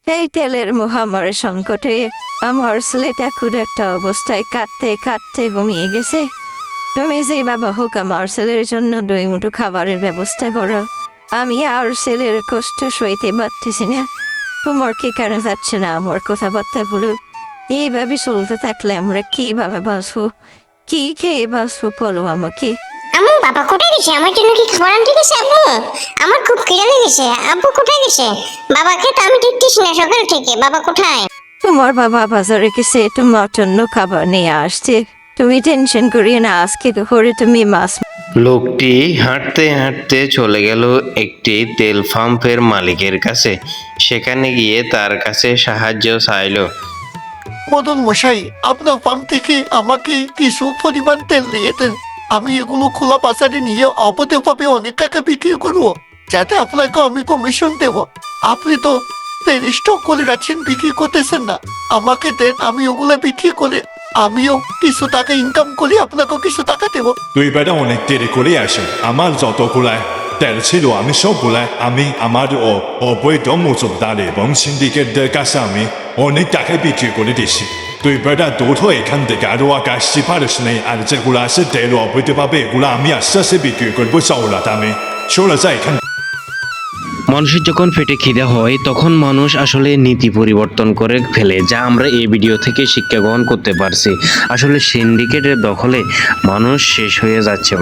এই তেলের মহামারী সংকটে আমার ছেলেটা খুব একটা অবস্থায় কাঁদতে কাঁদতে ঘুমিয়ে গেছে। তুমি যে বাবা হোক আমার ছেলের জন্য 2 মুঠো খাবারের ব্যবস্থা করো। আমি আর ছেলের কষ্ট সইতে পারতেছি না। তোমার কি কেন যাচ্ছে না আমার কথাবার্তাগুলো? এইভাবে চলতে থাকলে আমরা কিভাবে বাঁচবো? কি খেয়ে বাঁচবো বলো আমাকে? আম্মু বাবা কোথায় গেছে? আমার জন্য কি খাবার আনতে গেছে আম্মু? আমার খুব খিদে লেগেছে। আব্বু কোথায় গেছে? বাবাকে তো আমি দেখতেছি না সকাল থেকে। বাবা কোথায়? তোমার বাবা বাজারে গেছে তোমার জন্য খাবার নিয়ে আসছে। তুমি টেনশন করিয়ে না, আজকে দুপুরে তুমি মাছ। লোকটি হাঁটতে হাঁটতে চলে গেল একটি তেল পাম্পের মালিকের কাছে। সেখানে গিয়ে তার কাছে সাহায্য চাইলো। মদন মশাই, আপনার পাম্প থেকে আমাকে কিছু পরিমাণ তেল দিয়ে দেন। আমি এগুলো খোলা বাজারে নিয়ে অবৈধভাবে অনেক টাকা বিক্রি করবো, যাতে আপনাকে আমি কমিশন দেব। আপনি তো তেল স্টক করে রাখছেন, বিক্রি করতেছেন না। আমাকে দেন, আমি ওগুলো বিক্রি করে আমিও কিছু টাকা ইনকাম করি, আপনাকেও কিছু টাকা দেবো। তুই বেটা অনেক দেরি করে আসে। আমার যতগুলায় তেল ছিল আমি সবগুলাই আমার অবৈধ মজুমদার এবং সিন্ডিকেটদের কাছে আমি অনেক টাকায় বিক্রি করে দিয়েছি। তুই বেটা দৌড় হয়ে এখান থেকে আরো আসতে পারিস নেই। আর যেগুলো আছে তেল অবৈধভাবে এগুলো আমি আস্তে আস্তে বিক্রি করবো চওড়া দামে। চলে যায় এখান। মানুষের যখন পেটে খিদে হয় তখন মানুষ আসলে নীতি পরিবর্তন করে ফেলে, যা আমরা এই ভিডিও থেকে শিক্ষা গ্রহণ করতে পারছি। আসলে সিন্ডিকেটের দখলে মানুষ শেষ হয়ে যাচ্ছে।